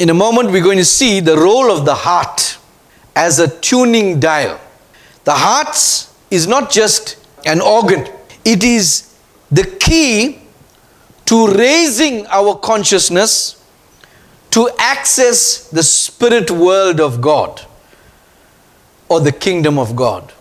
In a moment, we're going to see the role of the heart as a tuning dial. The heart is not just an organ. It is the key to raising our consciousness to access the spirit world of God or the kingdom of God.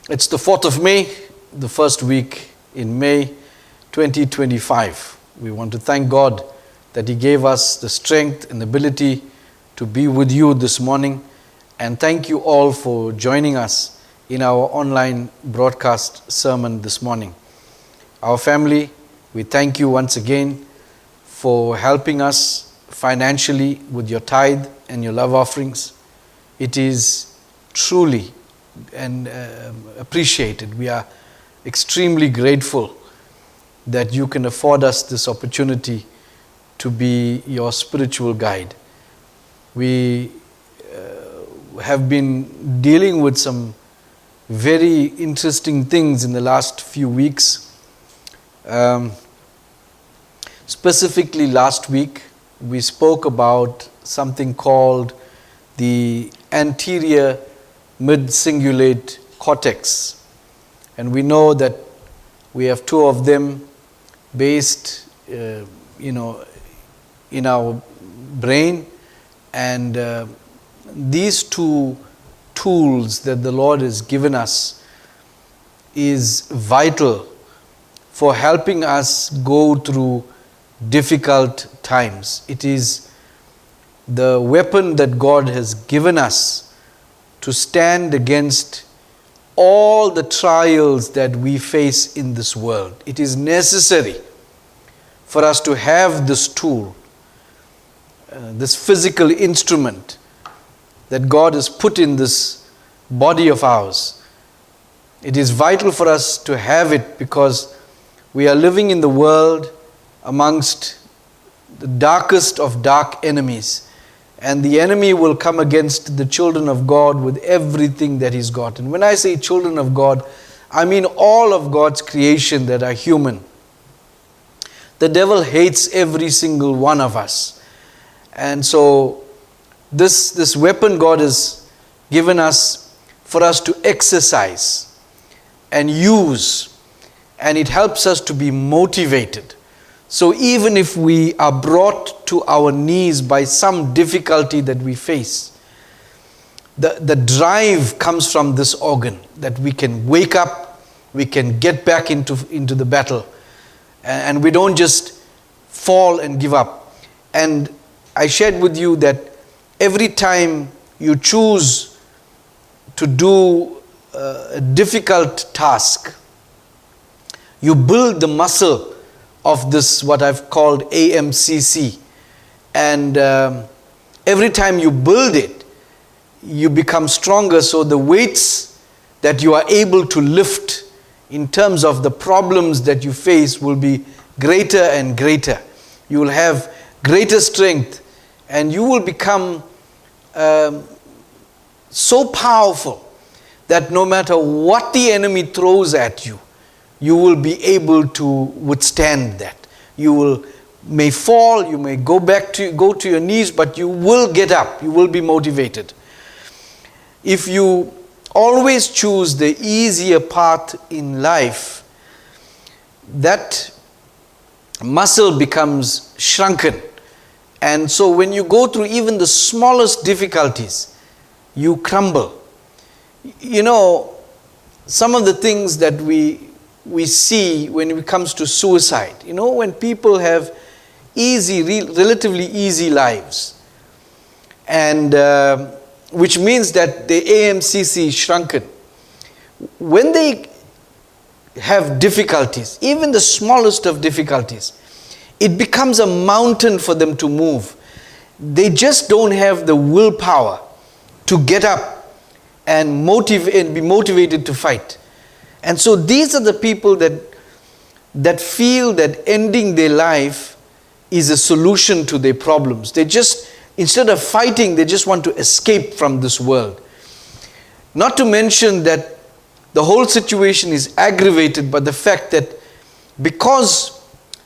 It's the 4th of May, the first week in May 2025. We want to thank God that He gave us the strength and ability to be with you this morning. And thank you all for joining us in our online broadcast sermon this morning. Our family, we thank you once again for helping us financially with your tithe and your love offerings. It is truly and appreciated. We are extremely grateful that you can afford us this opportunity to be your spiritual guide. We have been dealing with some very interesting things in the last few weeks. Specifically last week, we spoke about something called the anterior mid-cingulate cortex, and we know that we have two of them based in our brain, and these two tools that the Lord has given us is vital for helping us go through difficult times. It is the weapon that God has given us to stand against all the trials that we face in this world. It is necessary for us to have this tool, this physical instrument that God has put in this body of ours. It is vital for us to have it because we are living in the world amongst the darkest of dark enemies. And the enemy will come against the children of God with everything that he's got. And when I say children of God, I mean all of God's creation that are human. The devil hates every single one of us. And so this weapon God has given us for us to exercise and use. And it helps us to be motivated. So even if we are brought to our knees by some difficulty that we face, the drive comes from this organ, that we can wake up, we can get back into the battle, and we don't just fall and give up. And I shared with you that every time you choose to do a difficult task, you build the muscle of this, what I've called AMCC. And every time you build it, you become stronger. So the weights that you are able to lift in terms of the problems that you face will be greater and greater. You will have greater strength, and you will become so powerful that no matter what the enemy throws at you, you will be able to withstand that. You may fall, you may go to your knees, but you will get up. You will be motivated. If you always choose the easier path in life, that muscle becomes shrunken. And so when you go through even the smallest difficulties, you crumble. You know, some of the things that we see when it comes to suicide, when people have relatively easy lives, and which means that the AMCC is shrunken. When they have difficulties, even the smallest of difficulties, it becomes a mountain for them to move. They just don't have the willpower to get up and be motivated to fight. And so these are the people that feel that ending their life is a solution to their problems. They just, instead of fighting, they just want to escape from this world. Not to mention that the whole situation is aggravated by the fact that because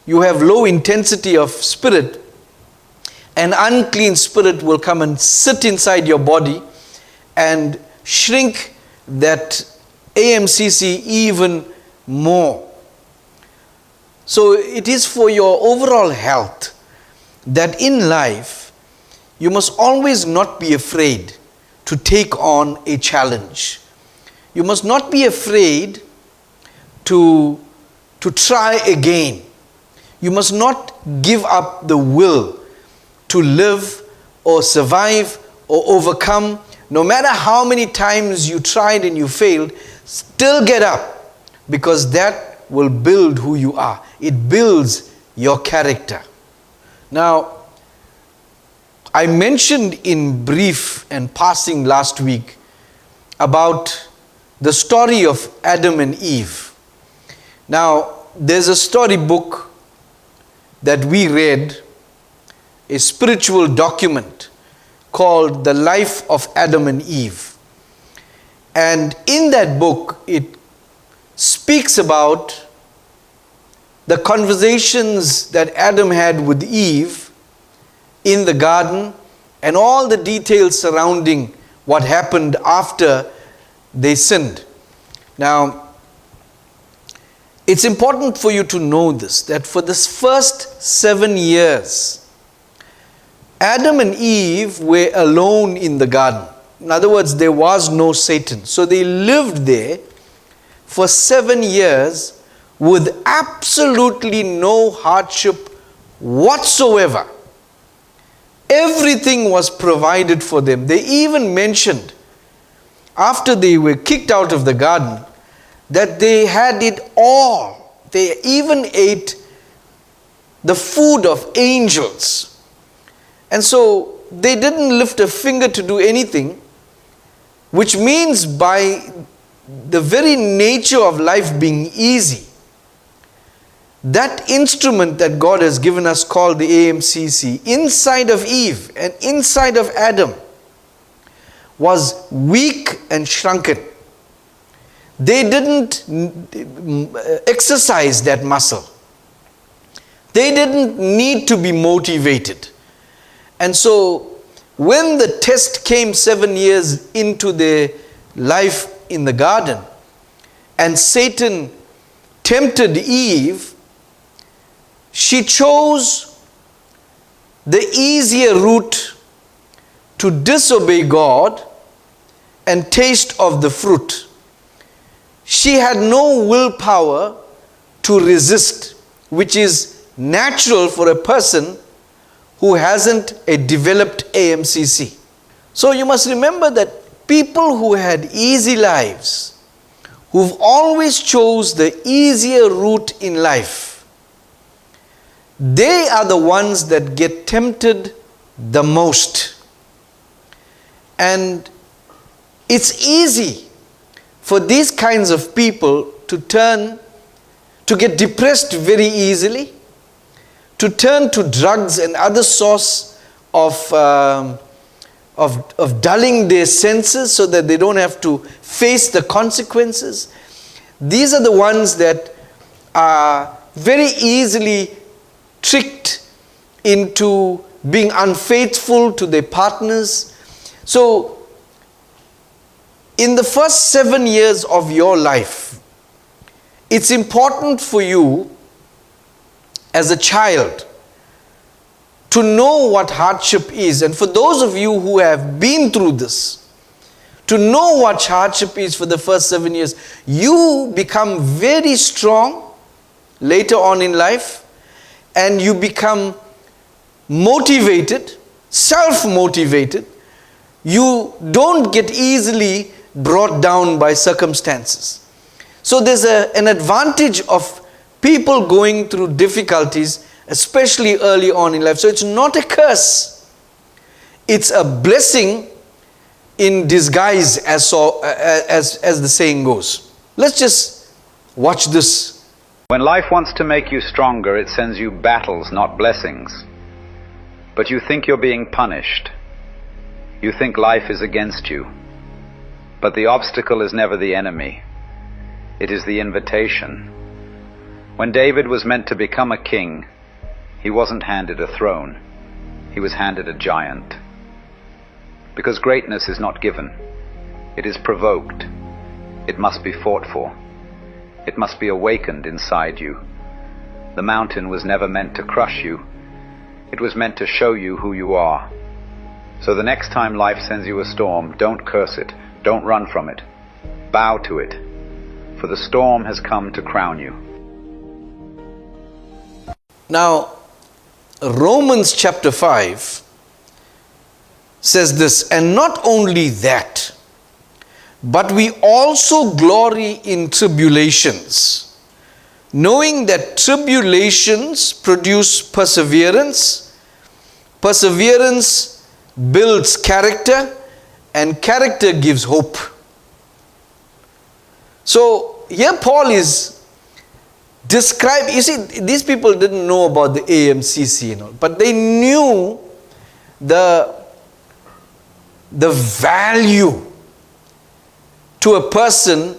you have low intensity of spirit, an unclean spirit will come and sit inside your body and shrink that AMCC even more. So it is for your overall health that in life you must always not be afraid to take on a challenge. You must not be afraid to try again. You must not give up the will to live or survive or overcome. No matter how many times you tried and you failed, still get up, because that will build who you are. It builds your character. Now, I mentioned in brief and passing last week about the story of Adam and Eve. Now, there's a storybook that we read, a spiritual document called The Life of Adam and Eve. And in that book, it speaks about the conversations that Adam had with Eve in the garden and all the details surrounding what happened after they sinned. Now, it's important for you to know this, that for this first 7 years, Adam and Eve were alone in the garden. In other words, there was no Satan. So they lived there for 7 years with absolutely no hardship whatsoever. Everything was provided for them. They even mentioned, after they were kicked out of the garden, that they had it all. They even ate the food of angels. And so they didn't lift a finger to do anything, which means by the very nature of life being easy, that instrument that God has given us called the AMCC, inside of Eve and inside of Adam, was weak and shrunken. They didn't exercise that muscle. They didn't need to be motivated. And so when the test came 7 years into their life in the garden, and Satan tempted Eve, she chose the easier route to disobey God and taste of the fruit. She had no willpower to resist, which is natural for a person who hasn't a developed AMCC. So you must remember that people who had easy lives, who've always chose the easier route in life, they are the ones that get tempted the most. And it's easy for these kinds of people to get depressed very easily, to turn to drugs and other source of dulling their senses so that they don't have to face the consequences. These are the ones that are very easily tricked into being unfaithful to their partners. So, in the first 7 years of your life, it's important for you as a child to know what hardship is. And for those of you who have been through this, to know what hardship is for the first 7 years, you become very strong later on in life, and you become motivated, self-motivated. You don't get easily brought down by circumstances. So there's an advantage of people going through difficulties, especially early on in life. So it's not a curse. It's a blessing in disguise, as the saying goes. Let's just watch this. When life wants to make you stronger, it sends you battles, not blessings. But you think you're being punished. You think life is against you. But the obstacle is never the enemy. It is the invitation. When David was meant to become a king, he wasn't handed a throne. He was handed a giant. Because greatness is not given. It is provoked. It must be fought for. It must be awakened inside you. The mountain was never meant to crush you. It was meant to show you who you are. So the next time life sends you a storm, don't curse it. Don't run from it. Bow to it. For the storm has come to crown you. Now, Romans chapter 5 says this, and not only that, but we also glory in tribulations, knowing that tribulations produce perseverance, perseverance builds character, and character gives hope. So here Paul is describing, you see, these people didn't know about the AMCC and all, but they knew the value to a person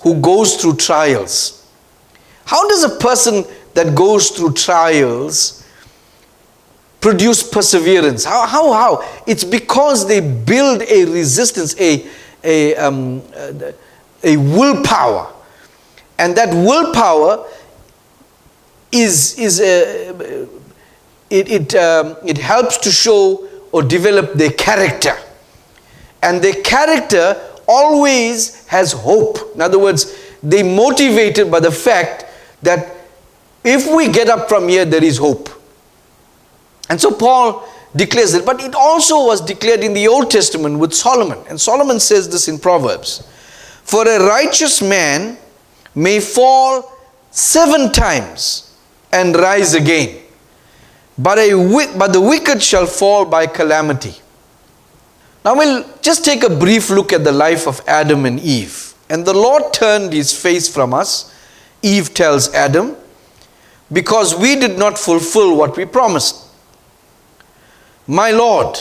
who goes through trials. How does a person that goes through trials produce perseverance? How? It's because they build a resistance, a willpower, and that willpower it helps to show or develop their character, and their character always has hope. In other words, they're motivated by the fact that if we get up from here, there is hope. And so Paul declares it, but it also was declared in the Old Testament with Solomon. And Solomon says this in Proverbs, for a righteous man may fall 7 times and rise again, but the wicked shall fall by calamity. Now we'll just take a brief look at the life of Adam and Eve. And the Lord turned his face from us, Eve tells Adam, because we did not fulfill what we promised. My Lord,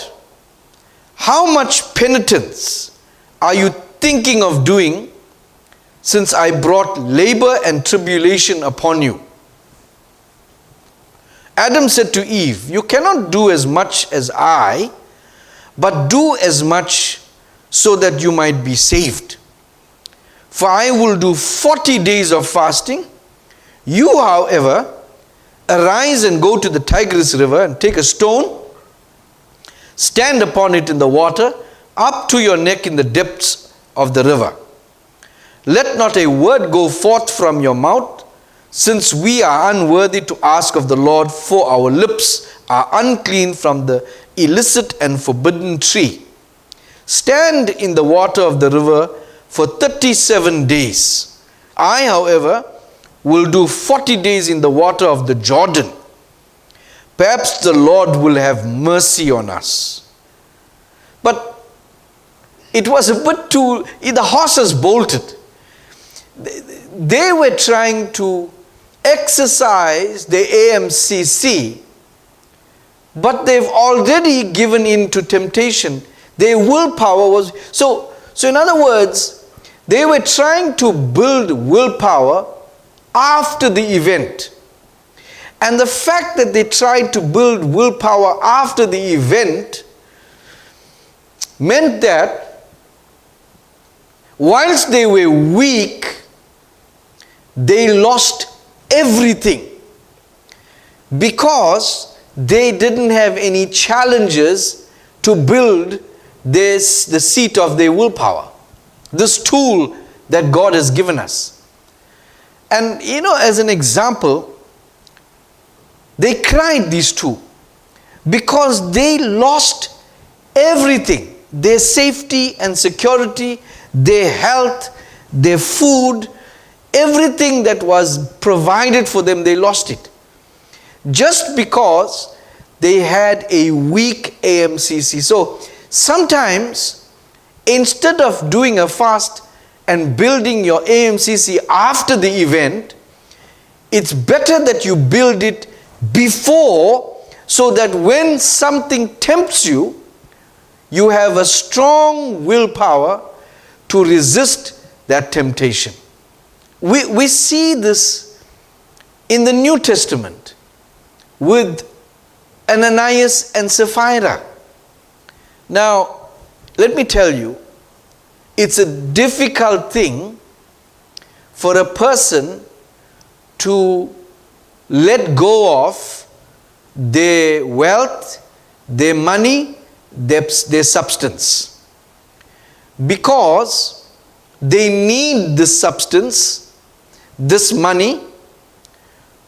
how much penitence are you thinking of doing, since I brought labor and tribulation upon you? Adam said to Eve, you cannot do as much as I, but do as much so that you might be saved. For I will do 40 days of fasting. You, however, arise and go to the Tigris river and take a stone, stand upon it in the water, up to your neck in the depths of the river. Let not a word go forth from your mouth, since we are unworthy to ask of the Lord, for our lips are unclean from the illicit and forbidden tree. Stand in the water of the river for 37 days. I, however, will do 40 days in the water of the Jordan. Perhaps the Lord will have mercy on us. But it was a bit too, the horses bolted. They were trying to exercise the AMCC, but they've already given in to temptation. Their willpower was, so in other words, they were trying to build willpower after the event. And the fact that they tried to build willpower after the event meant that whilst they were weak, they lost everything, because they didn't have any challenges to build the seat of their willpower, this tool that God has given us. And as an example, they cried, these two, because they lost everything, their safety and security, their health, their food, everything that was provided for them, they lost it. Just because they had a weak AMCC. So sometimes, instead of doing a fast and building your AMCC after the event, it's better that you build it before, so that when something tempts you, you have a strong willpower to resist that temptation. We see this in the New Testament with Ananias and Sapphira. Now, let me tell you, it's a difficult thing for a person to let go of their wealth, their money, their substance, because they need this substance, this money,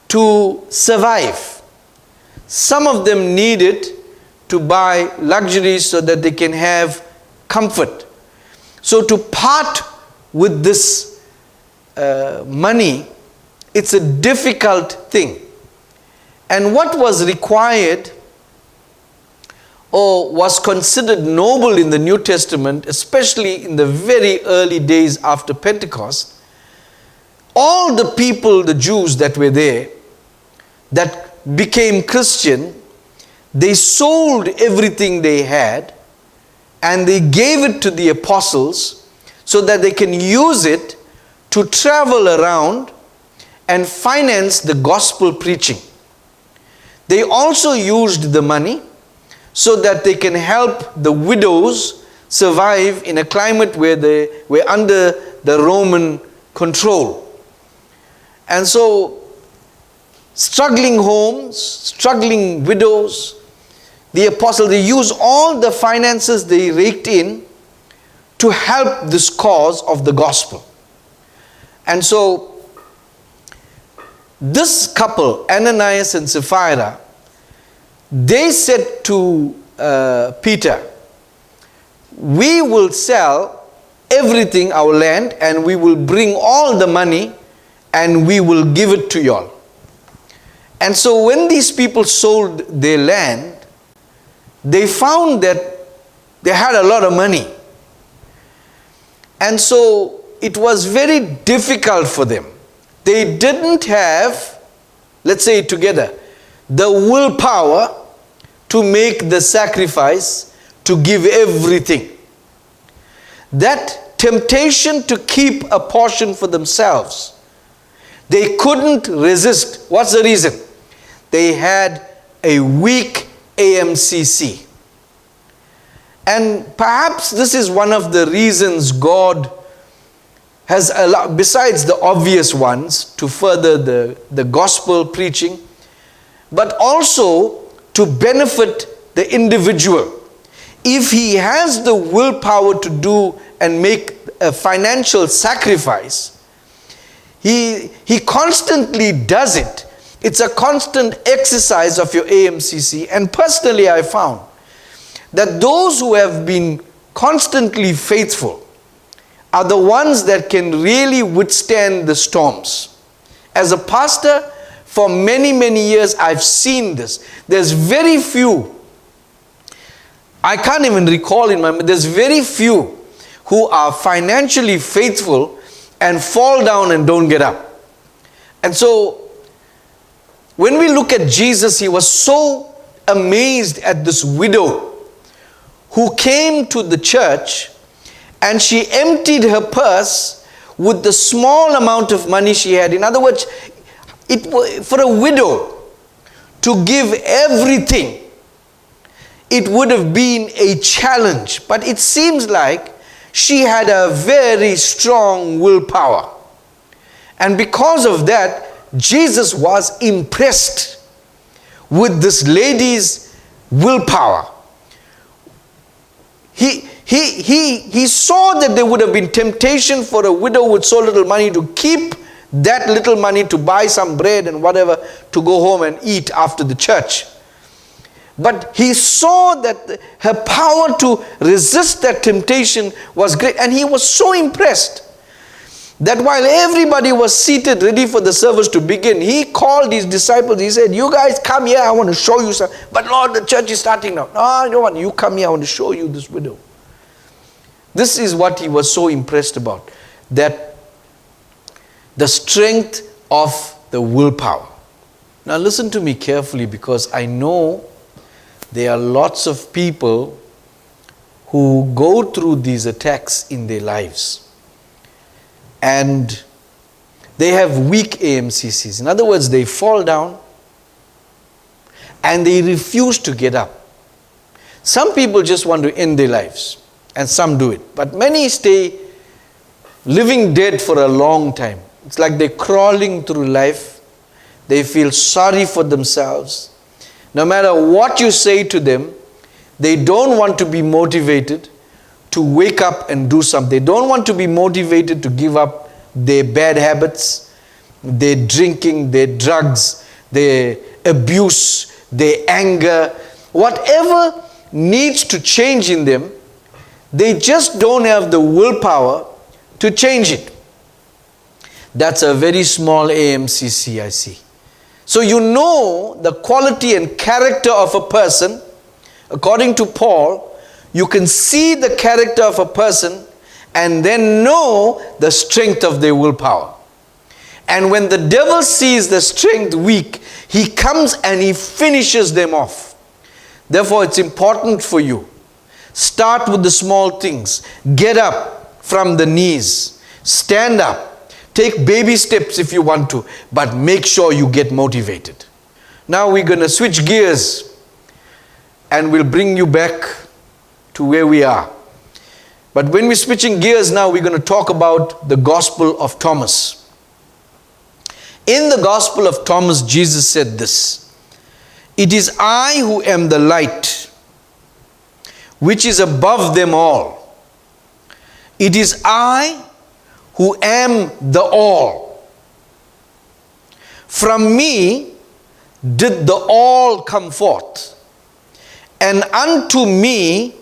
to survive. Some of them need it to buy luxuries so that they can have comfort. So to part with this money, it's a difficult thing. And what was required or was considered noble in the New Testament, especially in the very early days after Pentecost, all the people, the Jews that were there, that became Christian, they sold everything they had and they gave it to the apostles so that they can use it to travel around and finance the gospel preaching. They also used the money so that they can help the widows survive in a climate where they were under the Roman control. And so, struggling homes, struggling widows, the apostles, they used all the finances they raked in to help this cause of the gospel. And so, this couple, Ananias and Sapphira, they said to Peter, we will sell everything, our land, and we will bring all the money and we will give it to y'all. And so when these people sold their land, they found that they had a lot of money. And so it was very difficult for them. They didn't have, let's say it together, the willpower to make the sacrifice, to give everything. That temptation to keep a portion for themselves, they couldn't resist. What's the reason? They had a weak AMCC. And perhaps this is one of the reasons God has allowed, besides the obvious ones, to further the gospel preaching, but also to benefit the individual. If he has the willpower to do and make a financial sacrifice, he constantly does it. It's a constant exercise of your AMCC. And personally, I found that those who have been constantly faithful are the ones that can really withstand the storms. As a pastor, for many, many years, I've seen this. There's very few, I can't even recall in my mind, there's very few who are financially faithful and fall down and don't get up. And so, when we look at Jesus, he was so amazed at this widow who came to the church and she emptied her purse with the small amount of money she had. In other words, for a widow to give everything, it would have been a challenge. But it seems like she had a very strong willpower. And because of that, Jesus was impressed with this lady's willpower. He saw that there would have been temptation for a widow with so little money to keep that little money to buy some bread and whatever to go home and eat after the church. But he saw that her power to resist that temptation was great, and he was so impressed. that while everybody was seated ready for the service to begin, he called his disciples. He said, you guys come here, I want to show you something. But Lord, the church is starting now. No, I don't want you come here, I want to show you this widow. This is what he was so impressed about, that the strength of the willpower. Now listen to me carefully, because I know there are lots of people who go through these attacks in their lives. And they have weak AMCCs. In other words, they fall down and they refuse to get up. Some people just want to end their lives, and some do it. But many stay living dead for a long time. It's like they're crawling through life. They feel sorry for themselves. No matter what you say to them, they don't want to be motivated to wake up and do something. They don't want to be motivated to give up their bad habits, their drinking, their drugs, their abuse, their anger. Whatever needs to change in them, they just don't have the willpower to change it. That's a very small AMCC, I see. So you know the quality and character of a person. According to Paul, you can see the character of a person and then know the strength of their willpower. And when the devil sees the strength weak, he comes and he finishes them off. Therefore, it's important for you. Start with the small things. Get up from the knees. Stand up. Take baby steps if you want to, but make sure you get motivated. Now we're going to switch gears and we'll bring you back to where we are. But when we're switching gears now, we're going to talk about the Gospel of Thomas. In the Gospel of Thomas, Jesus said this: "It is I who am the light, which is above them all. It is I who am the all. From me did the all come forth, and unto me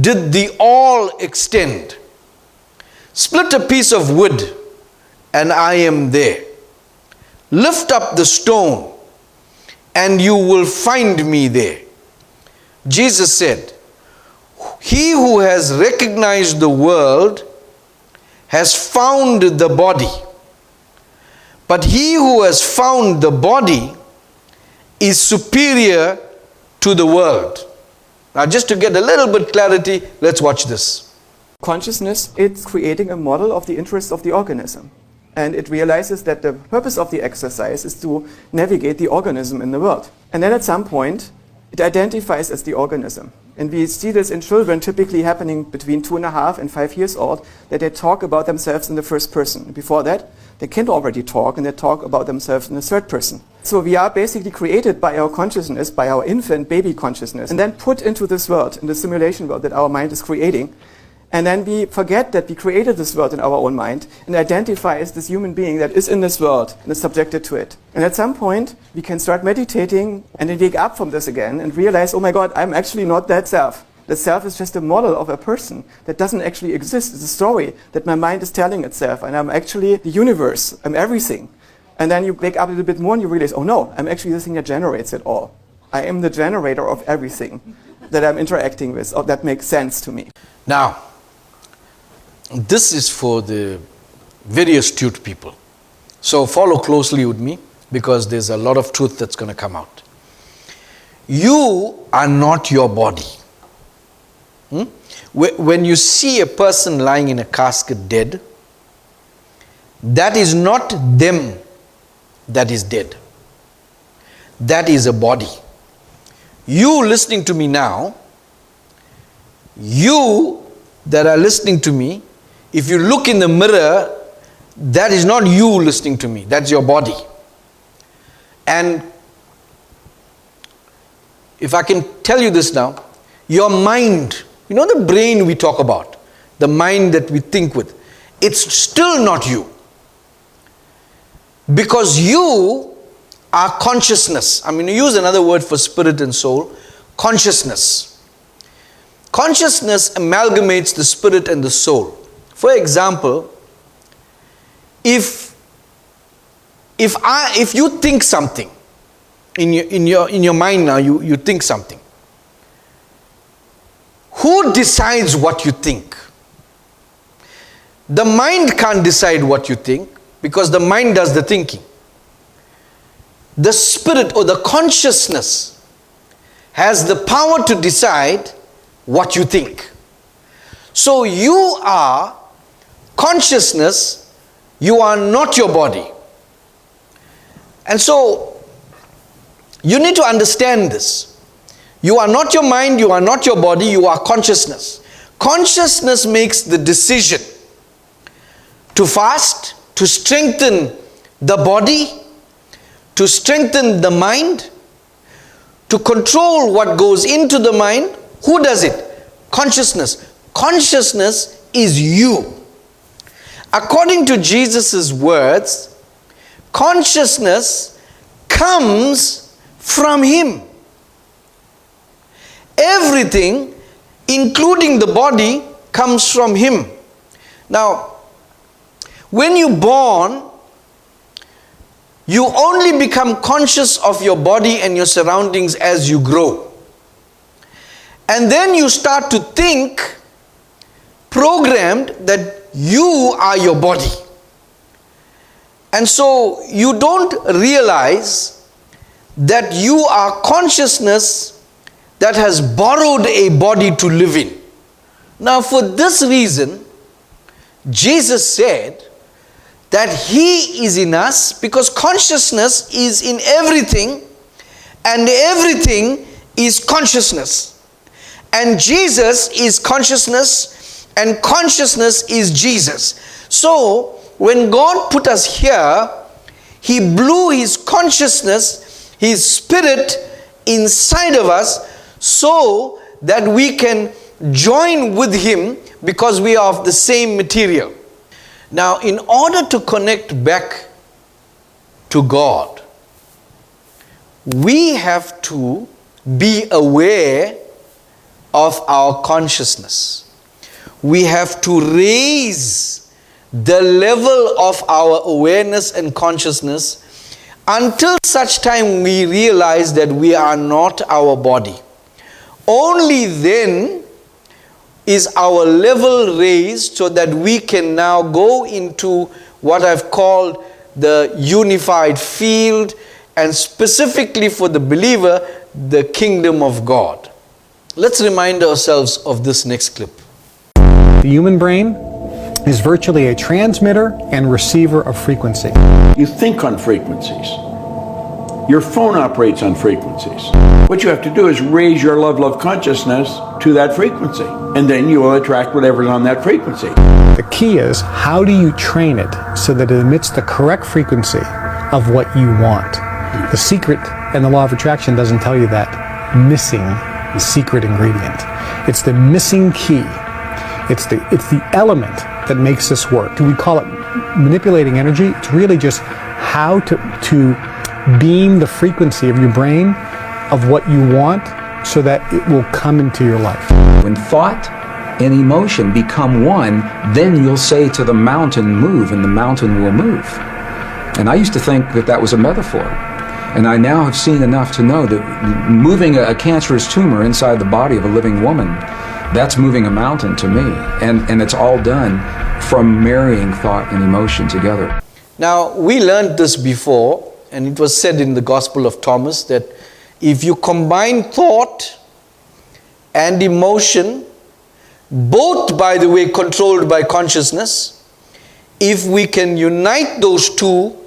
did the all extend. Split a piece of wood, and I am there. Lift up the stone, and you will find me there." Jesus said, "He who has recognized the world has found the body, but he who has found the body is superior to the world." Now, just to get a little bit clarity, let's watch this. Consciousness, it's creating a model of the interests of the organism. And it realizes that the purpose of the exercise is to navigate the organism in the world. And then at some point, it identifies as the organism. And we see this in children typically happening between 2.5 and 5 years old, that they talk about themselves in the first person. Before that, they can already talk, and they talk about themselves in the third person. So we are basically created by our consciousness, by our infant baby consciousness, and then put into this world, in the simulation world that our mind is creating. And then we forget that we created this world in our own mind and identify as this human being that is in this world and is subjected to it. And at some point, we can start meditating and then wake up from this again and realize, oh my God, I'm actually not that self. The self is just a model of a person that doesn't actually exist. It's a story that my mind is telling itself, and I'm actually the universe. I'm everything. And then you wake up a little bit more and you realize, oh no, I'm actually the thing that generates it all. I am the generator of everything that I'm interacting with, or that makes sense to me. Now, this is for the very astute people. So follow closely with me, because there's a lot of truth that's going to come out. You are not your body. When you see a person lying in a casket dead, that is not them that is dead. That is a body. You listening to me now, you that are listening to me, if you look in the mirror, that is not you listening to me, that's your body. And if I can tell you this now, your mind, you know the brain we talk about, the mind that we think with, it's still not you. Because you are consciousness. I'm going to use another word for spirit and soul, consciousness. Consciousness amalgamates the spirit and the soul. For example, if you think something in your mind now, you think something. Who decides what you think? The mind can't decide what you think because the mind does the thinking. The spirit or the consciousness has the power to decide what you think. So you are consciousness, you are not your body. And so you need to understand this. You are not your mind, you are not your body, you are consciousness. Consciousness makes the decision to fast, to strengthen the body, to strengthen the mind, to control what goes into the mind. Who does it? Consciousness. Consciousness is you. According to Jesus' words, consciousness comes from Him. Everything, including the body, comes from Him. Now, when you're born, you only become conscious of your body and your surroundings as you grow. And then you start to think, programmed, that you are your body. And so you don't realize that you are consciousness that has borrowed a body to live in. Now, for this reason, Jesus said that He is in us, because consciousness is in everything and everything is consciousness. And Jesus is consciousness and consciousness is Jesus. So, when God put us here, He blew His consciousness, His spirit inside of us so that we can join with Him because we are of the same material. Now, in order to connect back to God, we have to be aware of our consciousness. We have to raise the level of our awareness and consciousness until such time we realize that we are not our body. Only then is our level raised so that we can now go into what I've called the unified field, and specifically for the believer, the kingdom of God. Let's remind ourselves of this next clip. The human brain is virtually a transmitter and receiver of frequency. You think on frequencies. Your phone operates on frequencies. What you have to do is raise your level of consciousness to that frequency, and then you will attract whatever's on that frequency. The key is, how do you train it so that it emits the correct frequency of what you want? The secret and the law of attraction doesn't tell you that missing secret ingredient. It's the missing key. It's the element that makes this work. We call it manipulating energy. It's really just how to beam the frequency of your brain of what you want so that it will come into your life. When thought and emotion become one, then you'll say to the mountain, move, and the mountain will move. And I used to think that that was a metaphor. And I now have seen enough to know that moving a cancerous tumor inside the body of a living woman, that's moving a mountain to me. And it's all done from marrying thought and emotion together. Now, we learned this before, and it was said in the Gospel of Thomas that if you combine thought and emotion, both, by the way, controlled by consciousness, if we can unite those two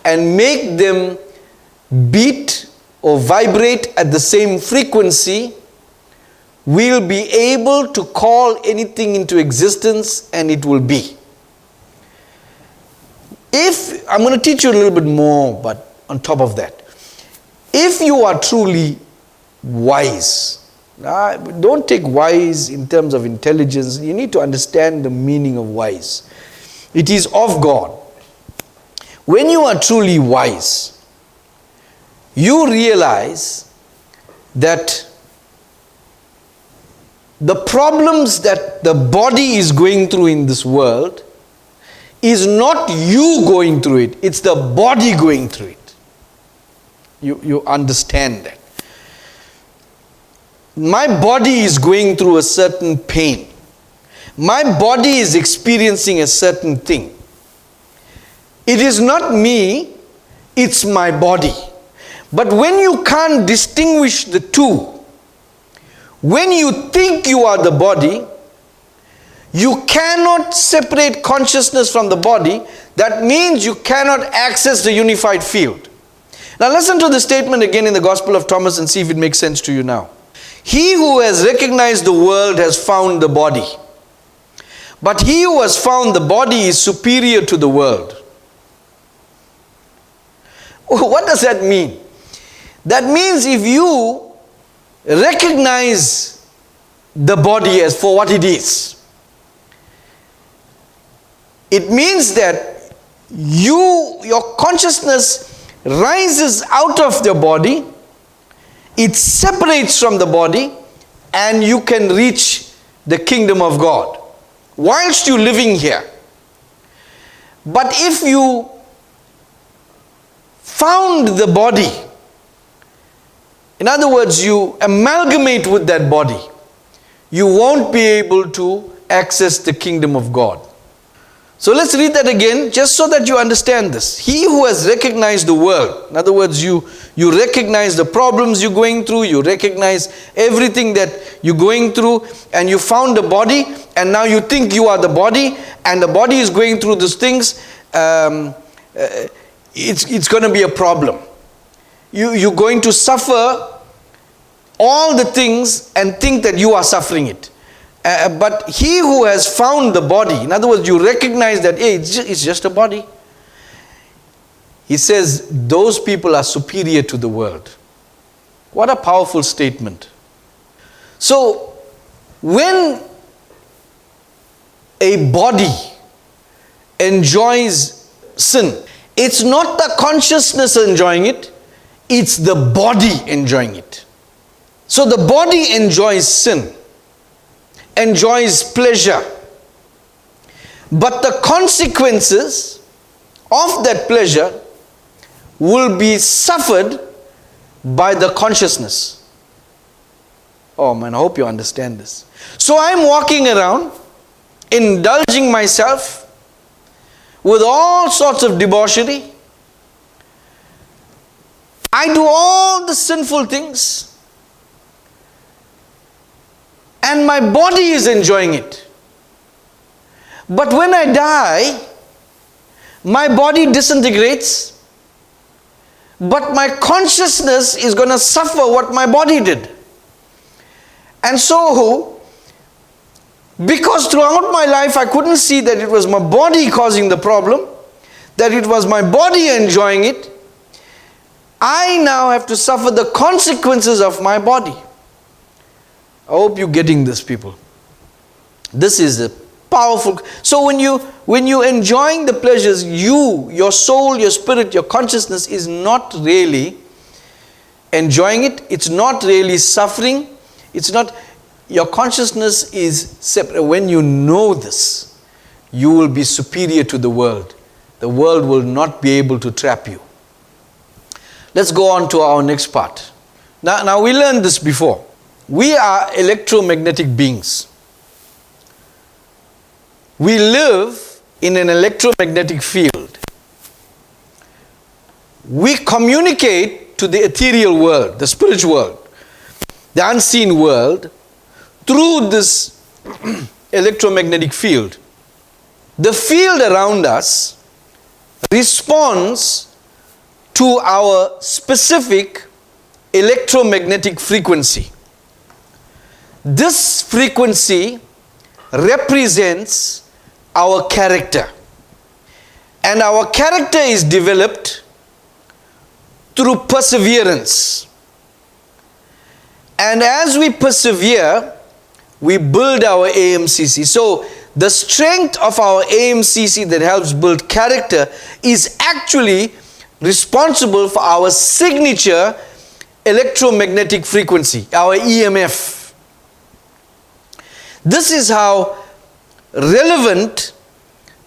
and make them beat or vibrate at the same frequency, we'll be able to call anything into existence and it will be. I'm going to teach you a little bit more, but on top of that, if you are truly wise, don't take wise in terms of intelligence, you need to understand the meaning of wise. It is of God. When you are truly wise, you realize that the problems that the body is going through in this world is not you going through it, it's the body going through it. You understand that. My body is going through a certain pain. My body is experiencing a certain thing. It is not me, it's my body. But when you can't distinguish the two, when you think you are the body, you cannot separate consciousness from the body. That means you cannot access the unified field. Now listen to the statement again in the Gospel of Thomas and see if it makes sense to you now. He who has recognized the world has found the body. But he who has found the body is superior to the world. What does that mean? That means if you recognize the body as for what it is, it means that your consciousness rises out of the body, it separates from the body, and you can reach the kingdom of God whilst you're living here. But if you found the body, in other words, you amalgamate with that body, you won't be able to access the kingdom of God. So let's read that again, just so that you understand this. He who has recognized the world, in other words, you recognize the problems you're going through, you recognize everything that you're going through, and you found the body, and now you think you are the body, and the body is going through these things, it's going to be a problem. You're going to suffer all the things and think that you are suffering it. But he who has found the body, in other words, you recognize that, hey, it's just a body. He says, those people are superior to the world. What a powerful statement. So, when a body enjoys sin, it's not the consciousness enjoying it, it's the body enjoying it. So the body enjoys sin, enjoys pleasure, but the consequences of that pleasure will be suffered by the consciousness. Oh man, I hope you understand this. So I'm walking around, indulging myself with all sorts of debauchery. I do all the sinful things, and my body is enjoying it. But when I die, my body disintegrates, but my consciousness is going to suffer what my body did. And so, because throughout my life I couldn't see that it was my body causing the problem, that it was my body enjoying it, I now have to suffer the consequences of my body. I hope you're getting this, people. This is a powerful. So when you're enjoying the pleasures, your soul, your spirit, your consciousness is not really enjoying it. It's not really suffering. It's not. Your consciousness is separate. When you know this, you will be superior to the world. The world will not be able to trap you. Let's go on to our next part. Now we learned this before. We are electromagnetic beings. We live in an electromagnetic field. We communicate to the ethereal world, the spiritual world, the unseen world, through this electromagnetic field. The field around us responds to our specific electromagnetic frequency. This frequency represents our character. And our character is developed through perseverance. And as we persevere, we build our AMCC. So the strength of our AMCC that helps build character is actually responsible for our signature electromagnetic frequency, our EMF. This is how relevant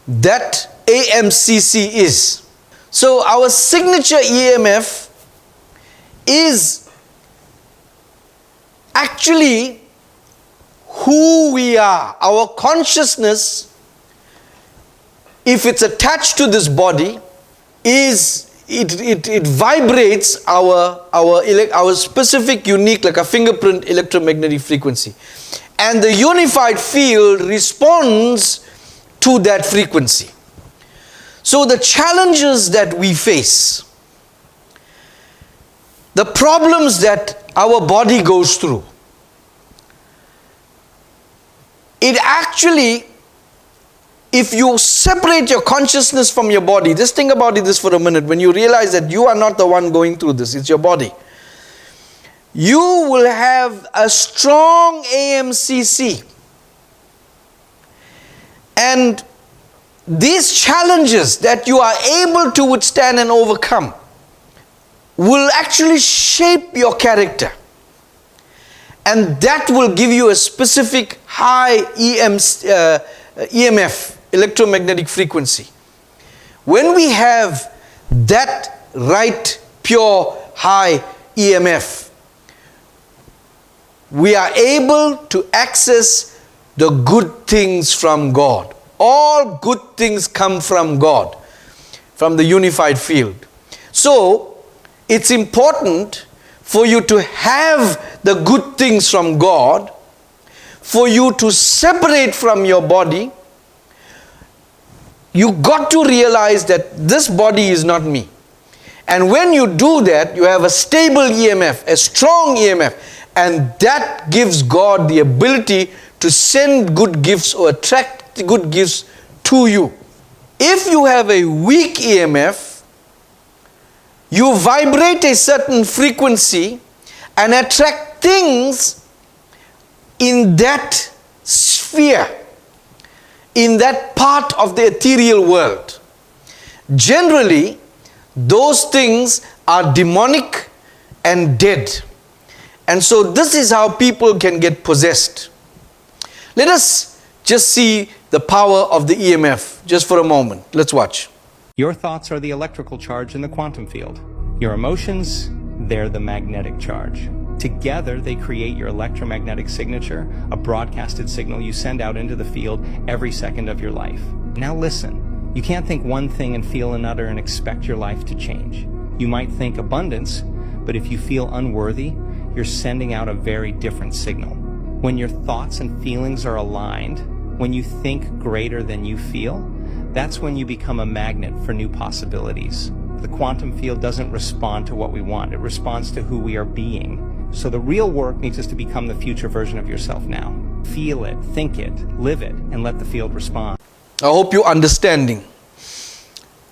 that AMCC is. So our signature EMF is actually who we are. Our consciousness, if it's attached to this body, it vibrates our specific, unique, like a fingerprint electromagnetic frequency. And the unified field responds to that frequency. So the challenges that we face, the problems that our body goes through, it actually, if you separate your consciousness from your body, just think about this for a minute, when you realize that you are not the one going through this, it's your body. You will have a strong AMCC. And these challenges that you are able to withstand and overcome will actually shape your character. And that will give you a specific high EMF, electromagnetic frequency. When we have that right, pure, high EMF, we are able to access the good things from God. All good things come from God, from the unified field. So, it's important for you to have the good things from God, for you to separate from your body. You got to realize that this body is not me. And when you do that, you have a stable EMF, a strong EMF, and that gives God the ability to send good gifts or attract good gifts to you. If you have a weak EMF, you vibrate a certain frequency and attract things in that sphere, in that part of the ethereal world. Generally, those things are demonic and dead. And so this is how people can get possessed. Let us just see the power of the EMF just for a moment. Let's watch. Your thoughts are the electrical charge in the quantum field. Your emotions, they're the magnetic charge. Together, they create your electromagnetic signature, a broadcasted signal you send out into the field every second of your life. Now listen, you can't think one thing and feel another and expect your life to change. You might think abundance, but if you feel unworthy, you're sending out a very different signal. When your thoughts and feelings are aligned, when you think greater than you feel, that's when you become a magnet for new possibilities. The quantum field doesn't respond to what we want, it responds to who we are being. So the real work needs us to become the future version of yourself now. Feel it, think it, live it, and let the field respond. I hope you're understanding.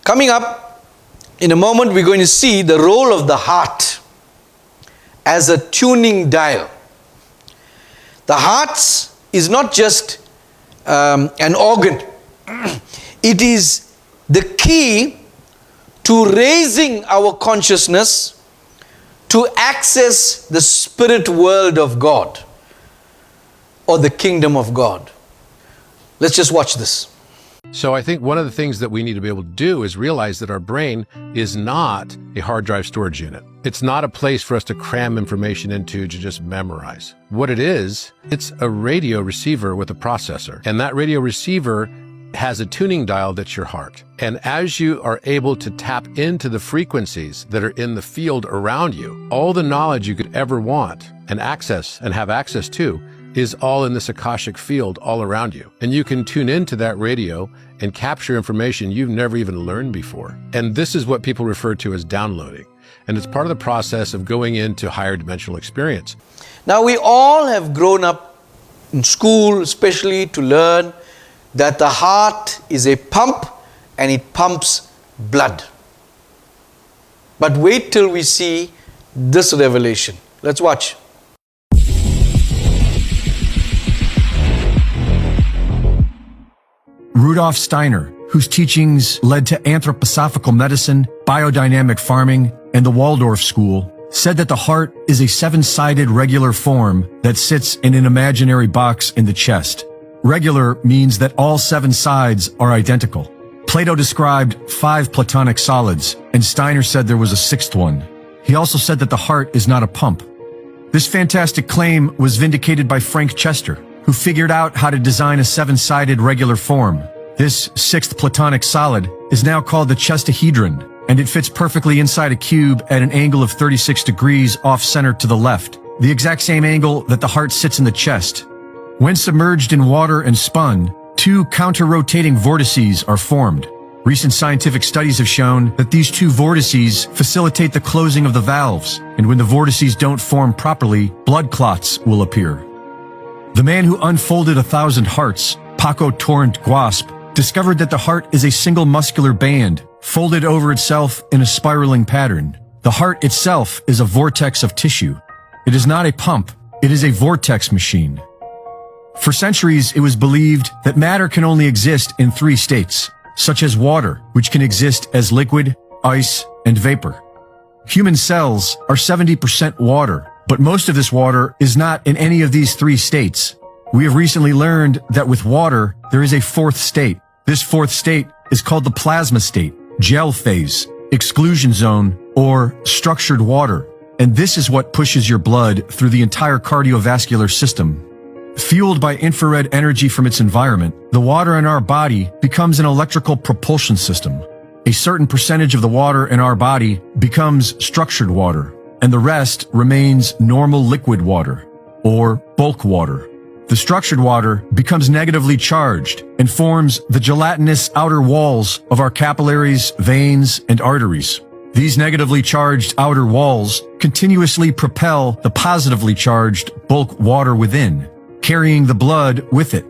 Coming up, in a moment, we're going to see the role of the heart as a tuning dial. The heart is not just an organ. It is the key to raising our consciousness to access the spirit world of God or the kingdom of God. Let's just watch this. So I think one of the things that we need to be able to do is realize that our brain is not a hard drive storage unit. It's not a place for us to cram information into to just memorize. What it is, it's a radio receiver with a processor. And that radio receiver has a tuning dial that's your heart. And as you are able to tap into the frequencies that are in the field around you, all the knowledge you could ever want and access and have access to is all in this Akashic field all around you. And you can tune into that radio and capture information you've never even learned before. And this is what people refer to as downloading. And it's part of the process of going into higher dimensional experience. Now, we all have grown up in school, especially, to learn that the heart is a pump and it pumps blood. But wait till we see this revelation. Let's watch. Rudolf Steiner, whose teachings led to anthroposophical medicine, biodynamic farming, and the Waldorf School, said that the heart is a seven-sided regular form that sits in an imaginary box in the chest. Regular means that all seven sides are identical. Plato described 5 Platonic solids, and Steiner said there was a 6th one. He also said that the heart is not a pump. This fantastic claim was vindicated by Frank Chester, who figured out how to design a 7-sided regular form. This 6th Platonic solid is now called the chestahedron, and it fits perfectly inside a cube at an angle of 36 degrees off-center to the left, the exact same angle that the heart sits in the chest. When submerged in water and spun, 2 counter-rotating vortices are formed. Recent scientific studies have shown that these 2 vortices facilitate the closing of the valves, and when the vortices don't form properly, blood clots will appear. The man who unfolded 1,000 hearts, Paco Torrent Guasp, discovered that the heart is a single muscular band, folded over itself in a spiraling pattern. The heart itself is a vortex of tissue. It is not a pump, it is a vortex machine. For centuries, it was believed that matter can only exist in 3 states, such as water, which can exist as liquid, ice, and vapor. Human cells are 70% water, but most of this water is not in any of these 3 states. We have recently learned that with water, there is a 4th state. This 4th state is called the plasma state, gel phase, exclusion zone, or structured water. And this is what pushes your blood through the entire cardiovascular system. Fueled by infrared energy from its environment, the water in our body becomes an electrical propulsion system. A certain percentage of the water in our body becomes structured water, and the rest remains normal liquid water, or bulk water. The structured water becomes negatively charged and forms the gelatinous outer walls of our capillaries, veins, and arteries. These negatively charged outer walls continuously propel the positively charged bulk water within, carrying the blood with it.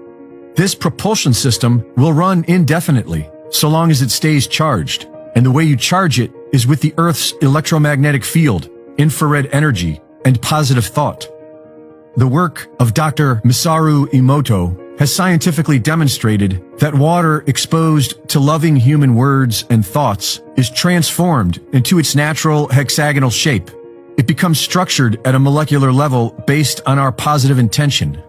This propulsion system will run indefinitely, so long as it stays charged. And the way you charge it is with the Earth's electromagnetic field, infrared energy, and positive thought. The work of Dr. Masaru Emoto has scientifically demonstrated that water exposed to loving human words and thoughts is transformed into its natural hexagonal shape. It becomes structured at a molecular level based on our positive intention.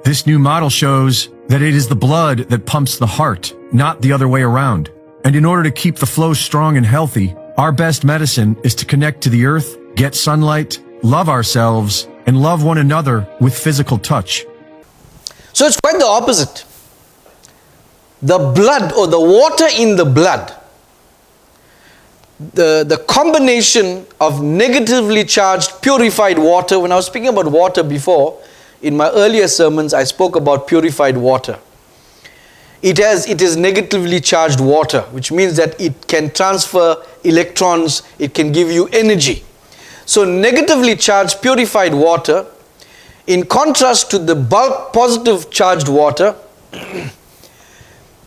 This new model shows that it is the blood that pumps the heart, not the other way around. And in order to keep the flow strong and healthy, our best medicine is to connect to the earth, get sunlight, love ourselves, and love one another with physical touch. So it's quite the opposite. The blood, or the water in the blood, the combination of negatively charged purified water. When I was speaking about water before, in my earlier sermons, I spoke about purified water. It is negatively charged water, which means that it can transfer electrons, it can give you energy. So negatively charged purified water, in contrast to the bulk positive charged water,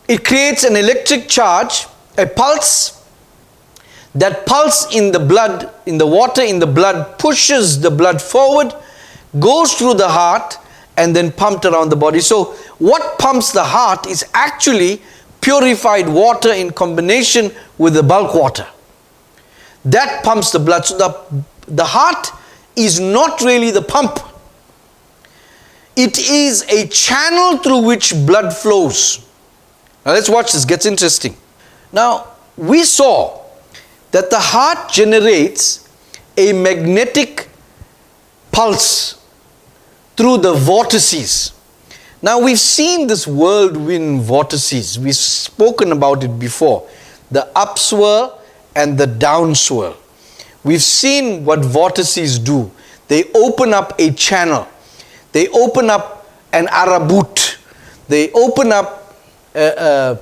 it creates an electric charge, a pulse. That pulse in the blood, in the water in the blood, pushes the blood forward, goes through the heart, and then pumped around the body. So what pumps the heart is actually purified water in combination with the bulk water. That pumps the blood. So the heart is not really the pump. It is a channel through which blood flows. Now let's watch this, gets interesting. Now we saw that the heart generates a magnetic pulse through the vortices. Now we've seen this whirlwind vortices. We've spoken about it before. The upswirl and the downswirl. We've seen what vortices do. They open up a channel. They open up an arabut. They open up a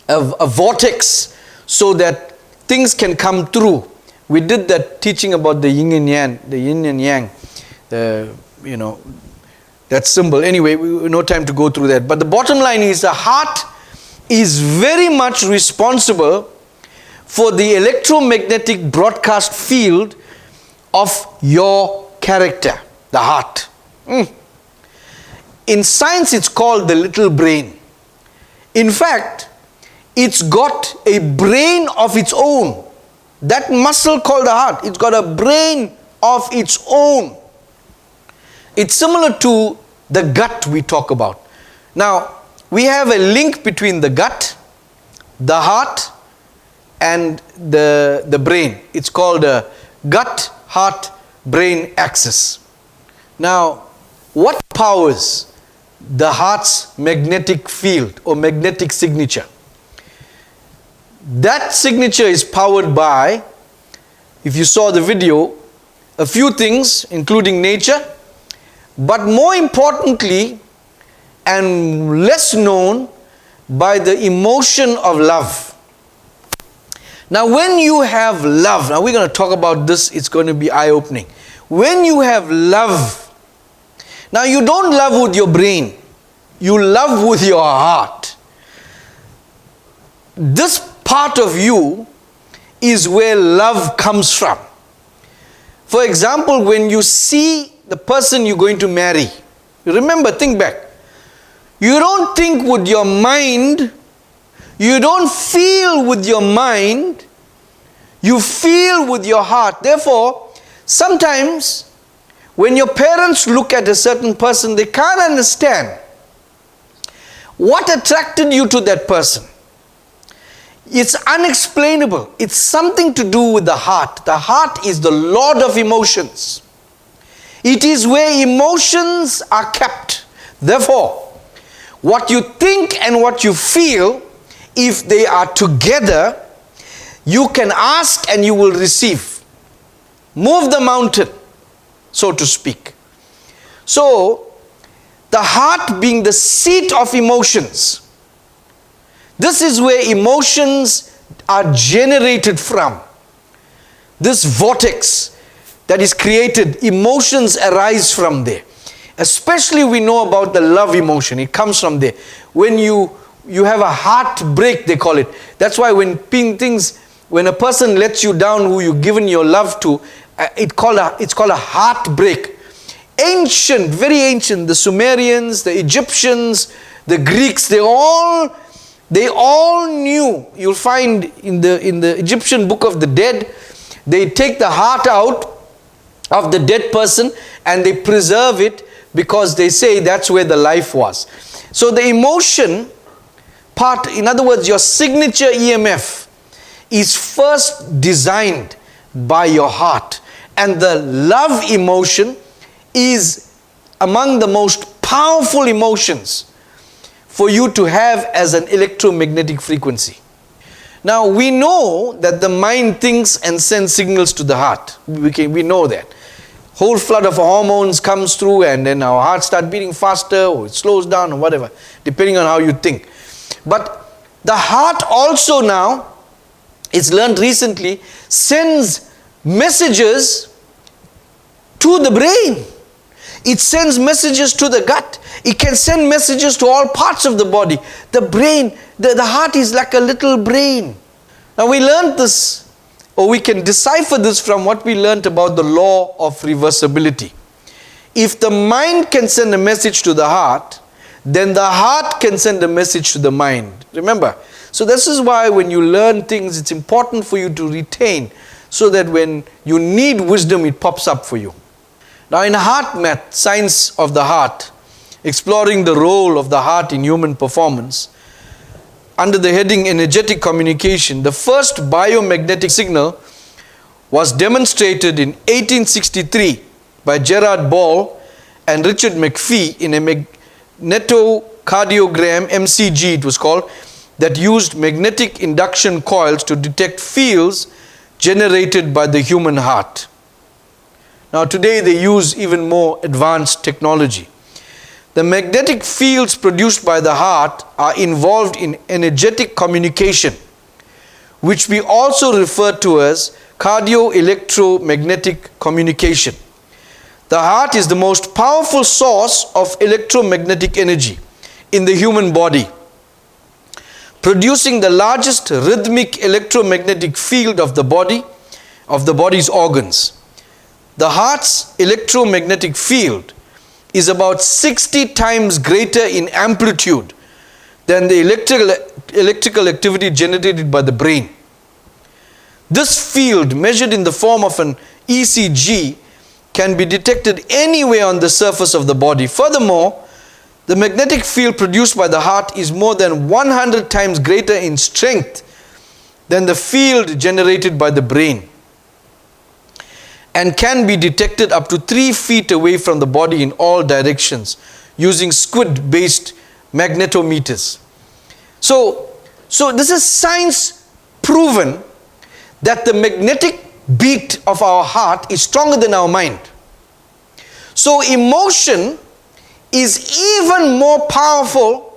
vortex so that things can come through. We did that teaching about the yin and yang, that symbol. Anyway, no time to go through that. But the bottom line is the heart is very much responsible for the electromagnetic broadcast field of your character, the heart. In science, it's called the little brain. In fact, it's got a brain of its own. That muscle called the heart, it's got a brain of its own. It's similar to the gut we talk about. Now, we have a link between the gut, the heart and the brain. It's called a gut-heart-brain axis. Now, what powers the heart's magnetic field or magnetic signature? That signature is powered by, if you saw the video, a few things, including nature, but more importantly and less known, by the emotion of love. Now, when you have love, now we're going to talk about this, it's going to be eye-opening. When you have love, now you don't love with your brain, you love with your heart. This part of you is where love comes from. For example, when you see the person you're going to marry, remember, think back. You don't think with your mind, you don't feel with your mind, you feel with your heart. Therefore, sometimes when your parents look at a certain person, they can't understand what attracted you to that person. It's unexplainable. It's something to do with the heart. The heart is the lord of emotions. It is where emotions are kept. Therefore, what you think and what you feel, if they are together, you can ask and you will receive. Move the mountain, so to speak. So, the heart being the seat of emotions, this is where emotions are generated from. This vortex that is created, emotions arise from there. Especially we know about the love emotion, it comes from there. When you have a heartbreak, they call it. That's why when a person lets you down who you've given your love to, it's called a heartbreak. Ancient, very ancient, the Sumerians, the Egyptians, the Greeks, they all knew. You'll find in the Egyptian Book of the Dead, they take the heart out of the dead person and they preserve it, because they say that's where the life was. So the emotion part, in other words, your signature EMF is first designed by your heart. And the love emotion is among the most powerful emotions for you to have as an electromagnetic frequency. Now, we know that the mind thinks and sends signals to the heart. We know that. Whole flood of hormones comes through and then our heart starts beating faster, or it slows down or whatever, depending on how you think. But the heart also now, it's learned recently, sends messages to the brain. It sends messages to the gut. It can send messages to all parts of the body. The brain, the heart is like a little brain. Now we learned this, or we can decipher this from what we learned about the law of reversibility. If the mind can send a message to the heart, then the heart can send a message to the mind. Remember? So this is why when you learn things, it's important for you to retain, so that when you need wisdom, it pops up for you. Now in Heart Math, Science of the Heart, exploring the role of the heart in human performance, under the heading Energetic Communication, the first biomagnetic signal was demonstrated in 1863 by Gerard Ball and Richard McPhee in a magnetocardiogram, MCG it was called, that used magnetic induction coils to detect fields generated by the human heart. Now today they use even more advanced technology. The magnetic fields produced by the heart are involved in energetic communication, which we also refer to as cardio-electromagnetic communication. The heart is the most powerful source of electromagnetic energy in the human body, producing the largest rhythmic electromagnetic field of the body's organs. The heart's electromagnetic field is about 60 times greater in amplitude than the electrical activity generated by the brain. This field, measured in the form of an ECG, can be detected anywhere on the surface of the body. Furthermore, the magnetic field produced by the heart is more than 100 times greater in strength than the field generated by the brain, and can be detected up to 3 feet away from the body in all directions using squid-based magnetometers. So this is science proven that the magnetic beat of our heart is stronger than our mind. So emotion is even more powerful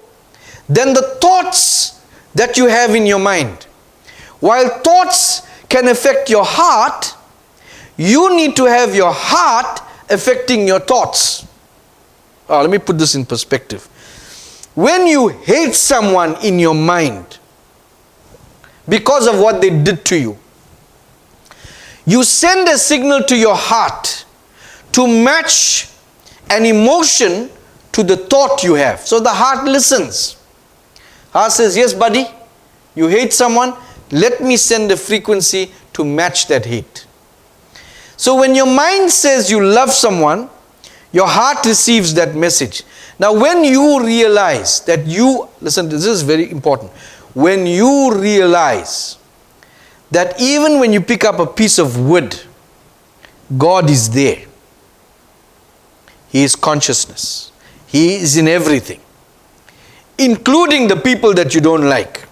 than the thoughts that you have in your mind. While thoughts can affect your heart, you need to have your heart affecting your thoughts. Let me put this in perspective. When you hate someone in your mind because of what they did to you, you send a signal to your heart to match an emotion to the thought you have. So the heart listens. Heart says, yes buddy, you hate someone, let me send a frequency to match that hate. So when your mind says you love someone, your heart receives that message. Now when you realize that listen, this is very important. When you realize that even when you pick up a piece of wood, God is there. He is consciousness. He is in everything, including the people that you don't like,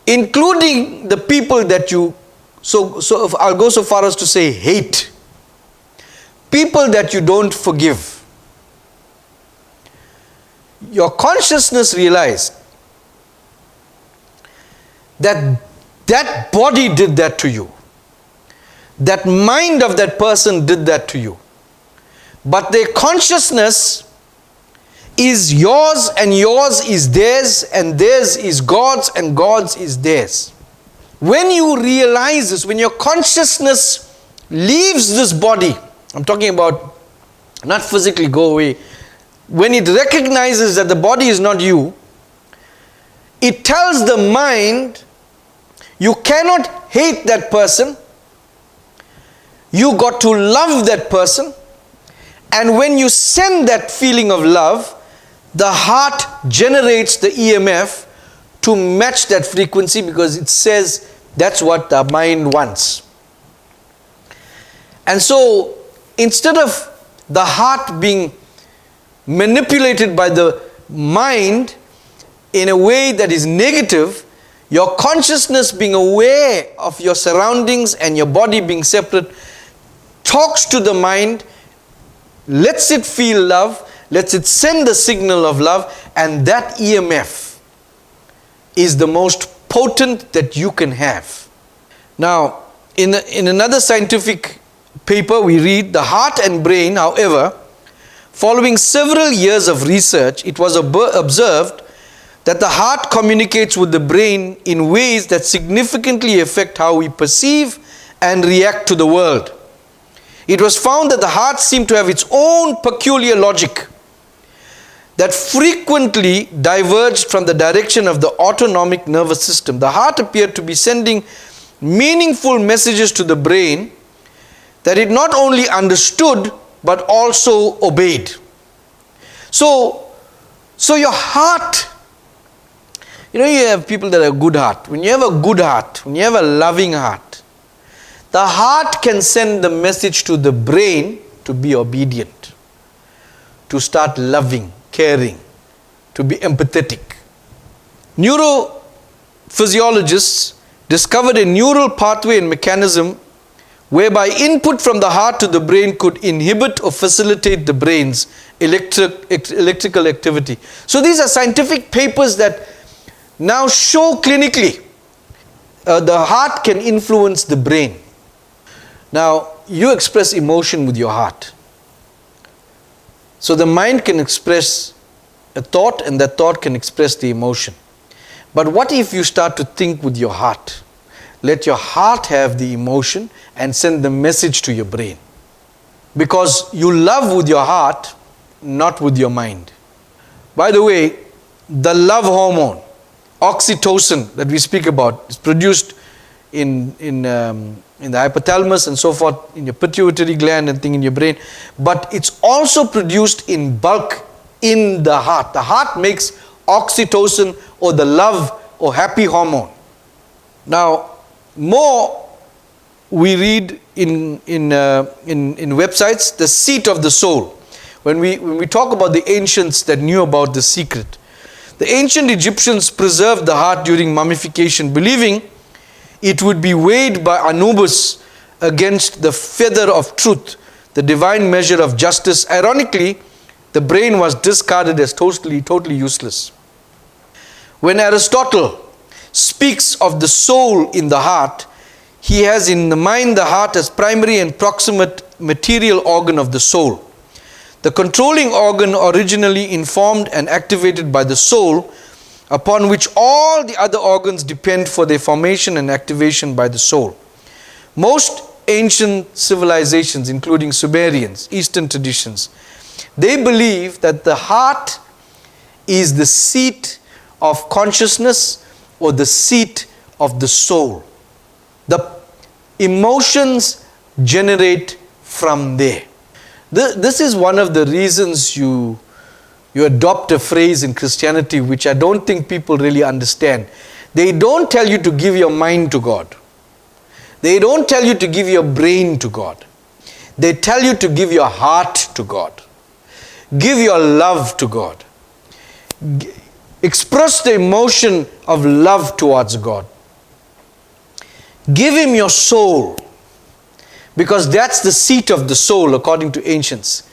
including the people that you, so if I'll go so far as to say hate, people that you don't forgive. Your consciousness realized that that body did that to you. That mind of that person did that to you. But their consciousness is yours and yours is theirs and theirs is God's and God's is theirs. When you realize this, when your consciousness leaves this body, I'm talking about not physically go away, when it recognizes that the body is not you, it tells the mind, you cannot hate that person, you got to love that person, and when you send that feeling of love, the heart generates the EMF to match that frequency because it says that's what the mind wants. And so instead of the heart being manipulated by the mind in a way that is negative, your consciousness being aware of your surroundings and your body being separate talks to the mind, lets it feel love, lets it send the signal of love, and that EMF is the most potent that you can have. Now, in another scientific paper we read, the heart and brain, however, following several years of research, it was observed that the heart communicates with the brain in ways that significantly affect how we perceive and react to the world. It was found that the heart seemed to have its own peculiar logic that frequently diverged from the direction of the autonomic nervous system. The heart appeared to be sending meaningful messages to the brain that it not only understood but also obeyed. So your heart, you have people that have a good heart. When you have a good heart, when you have a loving heart, the heart can send the message to the brain to be obedient, to start loving, caring, to be empathetic. Neurophysiologists discovered a neural pathway and mechanism whereby input from the heart to the brain could inhibit or facilitate the brain's electrical activity. So these are scientific papers that now show clinically the heart can influence the brain. Now, you express emotion with your heart. So the mind can express a thought and that thought can express the emotion. But what if you start to think with your heart? Let your heart have the emotion and send the message to your brain. Because you love with your heart, not with your mind. By the way, the love hormone, oxytocin, that we speak about, is produced in in the hypothalamus and so forth, in your pituitary gland and thing in your brain, but it's also produced in bulk in the heart. The heart makes oxytocin, or the love or happy hormone. Now, more we read in websites, the seat of the soul. When we talk about the ancients that knew about the secret, the ancient Egyptians preserved the heart during mummification, believing it would be weighed by Anubis against the feather of truth, the divine measure of justice. Ironically, the brain was discarded as totally useless. When Aristotle speaks of the soul in the heart, he has in mind the heart as primary and proximate material organ of the soul. The controlling organ originally informed and activated by the soul, upon which all the other organs depend for their formation and activation by the soul. Most ancient civilizations, including Sumerians, Eastern traditions, they believe that the heart is the seat of consciousness or the seat of the soul. The emotions generate from there. This is one of the reasons you adopt a phrase in Christianity which I don't think people really understand. They don't tell you to give your mind to God. They don't tell you to give your brain to God. They tell you to give your heart to God. Give your love to God. Express the emotion of love towards God. Give Him your soul, because that's the seat of the soul according to ancients.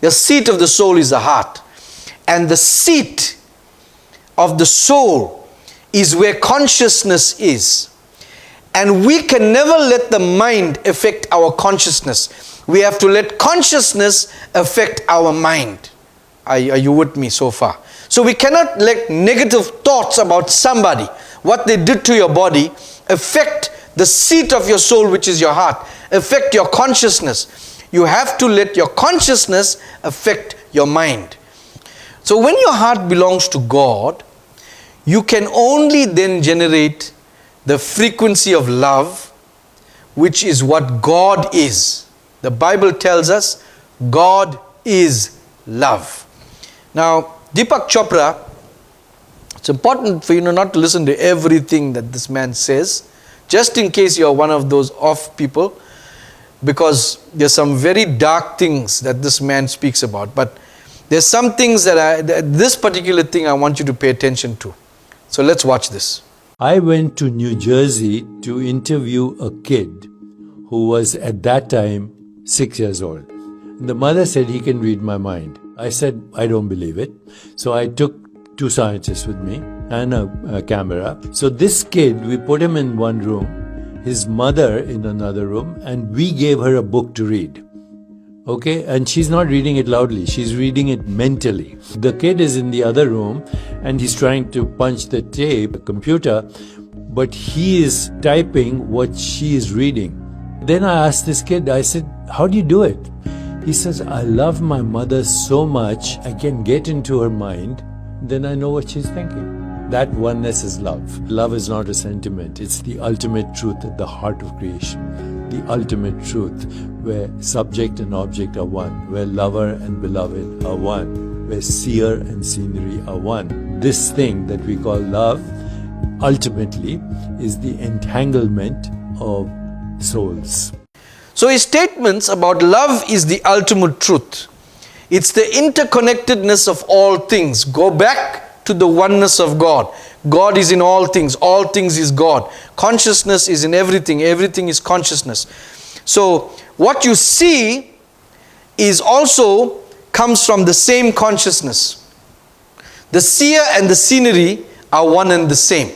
The seat of the soul is the heart. And the seat of the soul is where consciousness is. And we can never let the mind affect our consciousness. We have to let consciousness affect our mind. Are you with me so far? So we cannot let negative thoughts about somebody, what they did to your body, affect the seat of your soul, which is your heart, affect your consciousness. You have to let your consciousness affect your mind. So when your heart belongs to God, you can only then generate the frequency of love, which is what God is. The Bible tells us God is love. Now, Deepak Chopra, it's important for you not to listen to everything that this man says, just in case you're one of those off people, because there's some very dark things that this man speaks about. But there's some things that this particular thing I want you to pay attention to. So let's watch this. I went to New Jersey to interview a kid who was at that time 6 years old. The mother said he can read my mind. I said, I don't believe it. So I took 2 scientists with me and a camera. So this kid, we put him in one room, his mother in another room, and we gave her a book to read. Okay, and she's not reading it loudly, she's reading it mentally. The kid is in the other room and he's trying to punch the tape, computer, but he is typing what she is reading. Then I asked this kid, I said, how do you do it? He says, I love my mother so much, I can get into her mind, then I know what she's thinking. That oneness is love. Love is not a sentiment, it's the ultimate truth at the heart of creation. The ultimate truth, where subject and object are one, where lover and beloved are one, where seer and scenery are one. This thing that we call love, ultimately, is the entanglement of souls. So his statements about love is the ultimate truth. It's the interconnectedness of all things. Go back to the oneness of God. God is in all things is God. Consciousness is in everything is consciousness. So what you see is also comes from the same consciousness. The seer and the scenery are one and the same.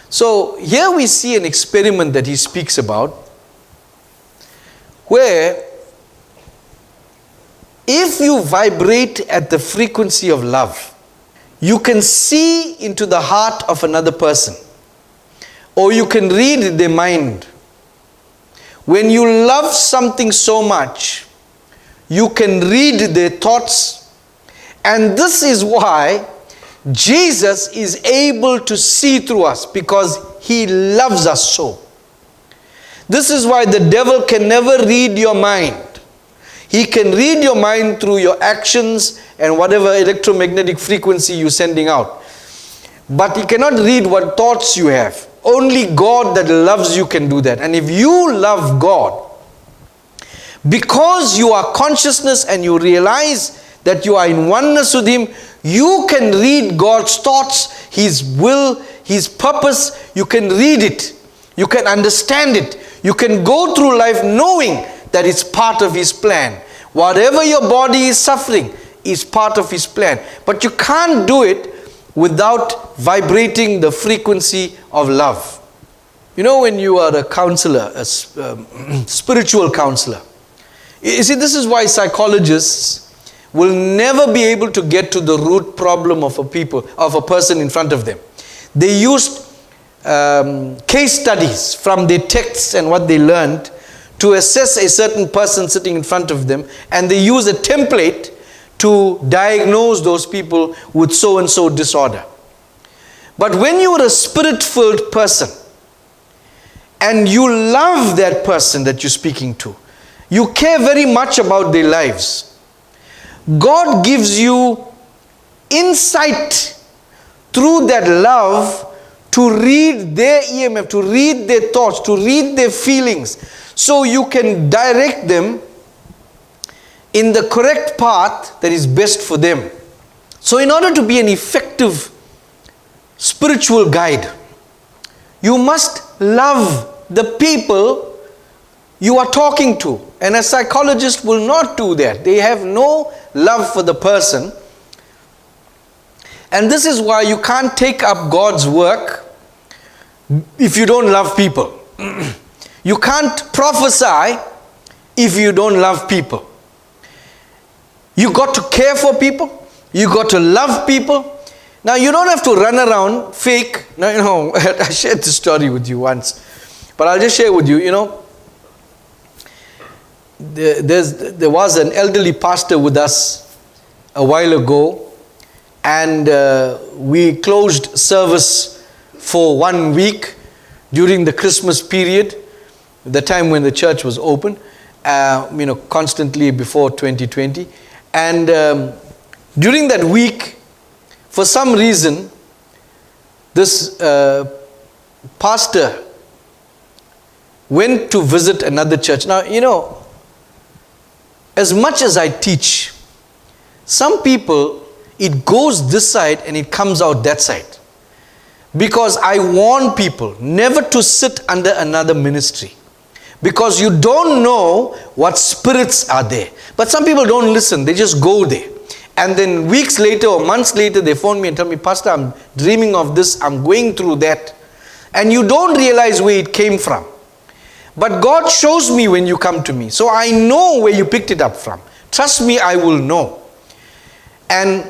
So here we see an experiment that he speaks about, where if you vibrate at the frequency of love, you can see into the heart of another person, or you can read their mind. When you love something so much, you can read their thoughts, and this is why Jesus is able to see through us, because He loves us so. This is why the devil can never read your mind. He can read your mind through your actions and whatever electromagnetic frequency you're sending out. But he cannot read what thoughts you have. Only God that loves you can do that. And if you love God, because you are consciousness and you realize that you are in oneness with Him, you can read God's thoughts, His will, His purpose. You can read it. You can understand it. You can go through life knowing that it's part of His plan. Whatever your body is suffering is part of His plan. But you can't do it without vibrating the frequency of love. You know, when you are a counselor, a spiritual counselor, you see, this is why psychologists will never be able to get to the root problem of a person in front of them. They used case studies from their texts and what they learned to assess a certain person sitting in front of them, and they use a template to diagnose those people with so and so disorder. But when you are a spirit-filled person and you love that person that you're speaking to, you care very much about their lives, God gives you insight through that love to read their EMF, to read their thoughts, to read their feelings, so you can direct them in the correct path that is best for them. So in order to be an effective spiritual guide, you must love the people you are talking to. And a psychologist will not do that. They have no love for the person. And this is why you can't take up God's work if you don't love people. You can't prophesy if you don't love people. You got to care for people. You got to love people. Now you don't have to run around fake. Now, you know, I shared this story with you once, but I'll just share with you. You know, there was an elderly pastor with us a while ago, and we closed service for 1 week during the Christmas period, the time when the church was open, you know, constantly before 2020. And during that week, for some reason, this pastor went to visit another church. Now, you know, as much as I teach, some people, it goes this side and it comes out that side. Because I warn people never to sit under another ministry. Because you don't know what spirits are there. But some people don't listen, they just go there. And then weeks later or months later, they phone me and tell me, Pastor, I'm dreaming of this, I'm going through that. And you don't realize where it came from. But God shows me when you come to me. So I know where you picked it up from. Trust me, I will know. And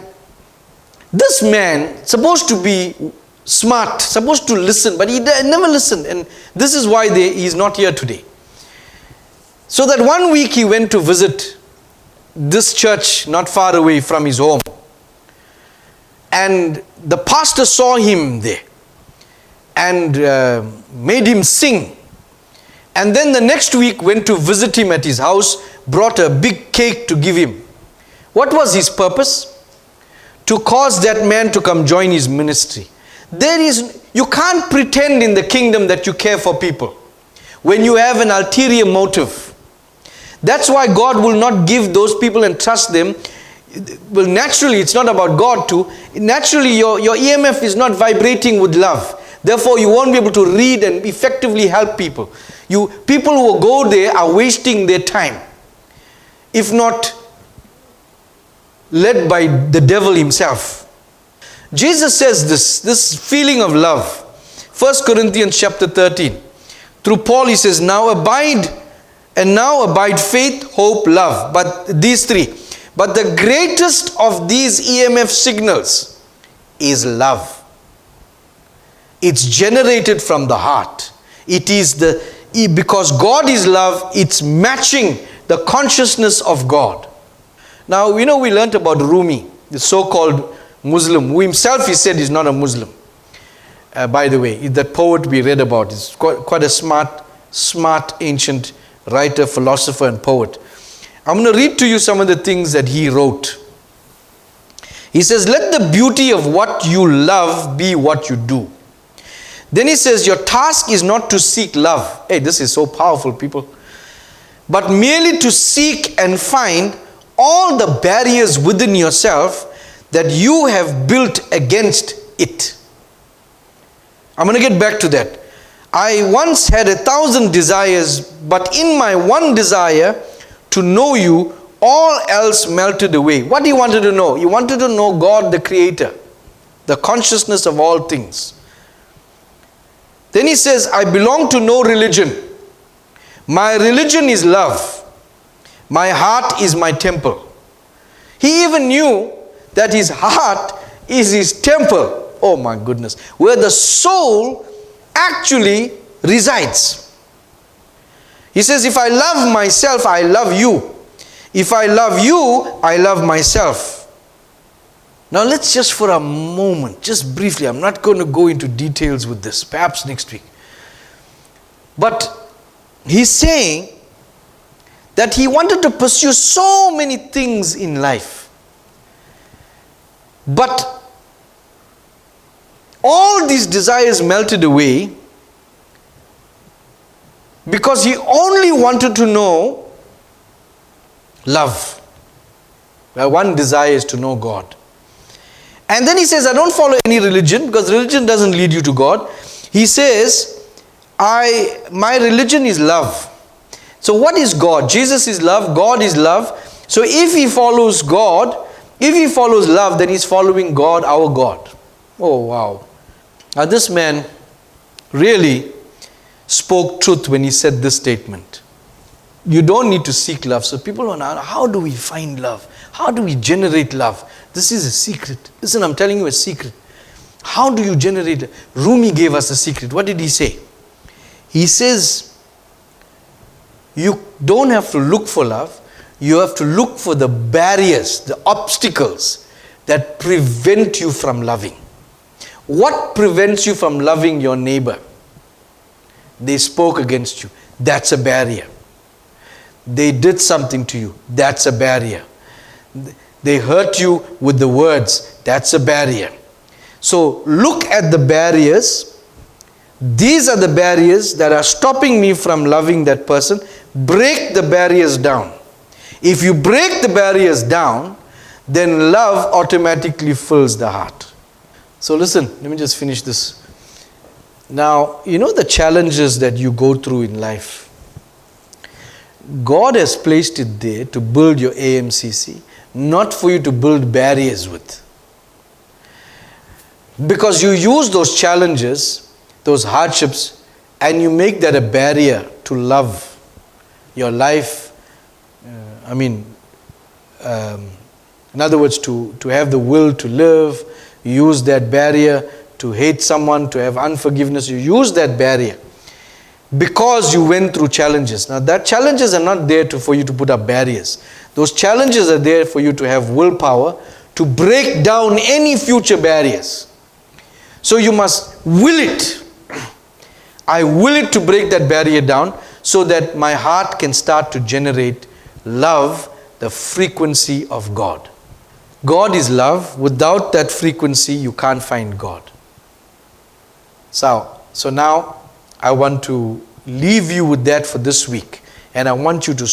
this man, supposed to be smart, supposed to listen, but he never listened. And this is why he is not here today. So that 1 week he went to visit this church not far away from his home. And the pastor saw him there and made him sing. And then the next week went to visit him at his house, brought a big cake to give him. What was his purpose? To cause that man to come join his ministry. You can't pretend in the kingdom that you care for people when you have an ulterior motive. That's why God will not give those people and trust them. Well, naturally, it's not about God too. Naturally, your EMF is not vibrating with love. Therefore, you won't be able to read and effectively help people. People who go there are wasting their time, if not led by the devil himself. Jesus says this feeling of love. 1 Corinthians chapter 13. Through Paul he says, now abide faith, hope, love. But these three. But the greatest of these EMF signals is love. It's generated from the heart. It is because God is love, it's matching the consciousness of God. Now, you know, we learnt about Rumi, the so-called Muslim, who himself, he said, is not a Muslim. By the way, that poet we read about is quite a smart smart ancient writer, philosopher, and poet. I'm going to read to you some of the things that he wrote. He says, let the beauty of what you love be what you do. Then he says, your task is not to seek love. Hey, this is so powerful, people. But merely to seek and find all the barriers within yourself that you have built against it. I'm going to get back to that. I once had 1,000 desires, but in my one desire to know you, all else melted away. What he wanted to know? He wanted to know God, the Creator, the consciousness of all things. Then he says, I belong to no religion. My religion is love. My heart is my temple. He even knew that his heart is his temple. Oh my goodness. Where the soul actually resides. He says, if I love myself, I love you. If I love you, I love myself. Now let's just for a moment, just briefly, I'm not going to go into details with this, perhaps next week. But he's saying that he wanted to pursue so many things in life. But all these desires melted away because he only wanted to know love. Well, one desire is to know God. And then he says, I don't follow any religion because religion doesn't lead you to God. He says, my religion is love. So what is God? Jesus is love, God is love. So if he follows God, if he follows love, then he's following God, our God. Oh wow. Now this man really spoke truth when he said this statement. You don't need to seek love. So people want to ask, how do we find love? How do we generate love? This is a secret. Listen, I'm telling you a secret. How do you generate it? Rumi gave us a secret. What did he say? He says, you don't have to look for love. You have to look for the barriers, the obstacles that prevent you from loving. What prevents you from loving your neighbor? They spoke against you. That's a barrier. They did something to you. That's a barrier. They hurt you with the words. That's a barrier. So look at the barriers. These are the barriers that are stopping me from loving that person. Break the barriers down. If you break the barriers down, then love automatically fills the heart. So listen, let me just finish this. Now, you know the challenges that you go through in life. God has placed it there to build your AMCC, not for you to build barriers with. Because you use those challenges, those hardships, and you make that a barrier to love your life. In other words, to have the will to live. You use that barrier to hate someone, to have unforgiveness. You use that barrier because you went through challenges. Now that challenges are not there for you to put up barriers. Those challenges are there for you to have willpower to break down any future barriers. So you must will it. I will it to break that barrier down so that my heart can start to generate love, the frequency of God. God is love. Without that frequency, you can't find God. So now I want to leave you with that for this week. And I want you to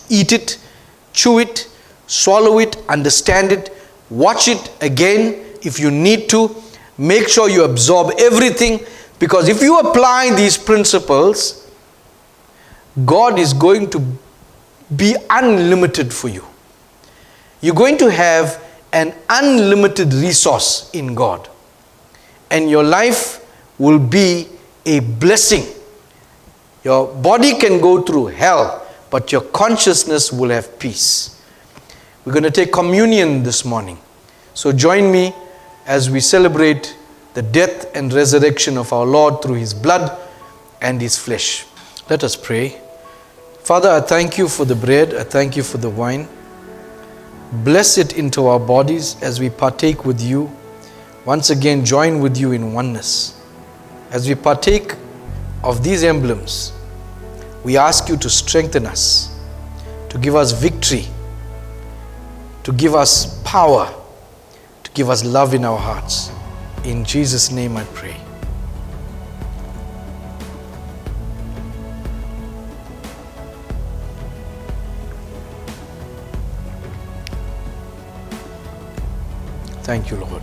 eat it, chew it, swallow it, understand it, watch it again if you need to. Make sure you absorb everything, because if you apply these principles, God is going to be unlimited for you. You're going to have an unlimited resource in God. And your life will be a blessing. Your body can go through hell, but your consciousness will have peace. We're going to take communion this morning. So join me as we celebrate the death and resurrection of our Lord through His blood and His flesh. Let us pray. Father, I thank you for the bread. I thank you for the wine. Bless it into our bodies as we partake with you. Once again, join with you in oneness. As we partake of these emblems, We ask you to strengthen us, to give us victory, to give us power, to give us love in our hearts. In Jesus' name I pray. Thank you, Lord.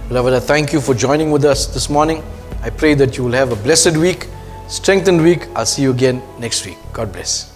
Beloved, I thank you for joining with us this morning. I pray that you will have a blessed week, strengthened week. I'll see you again next week. God bless.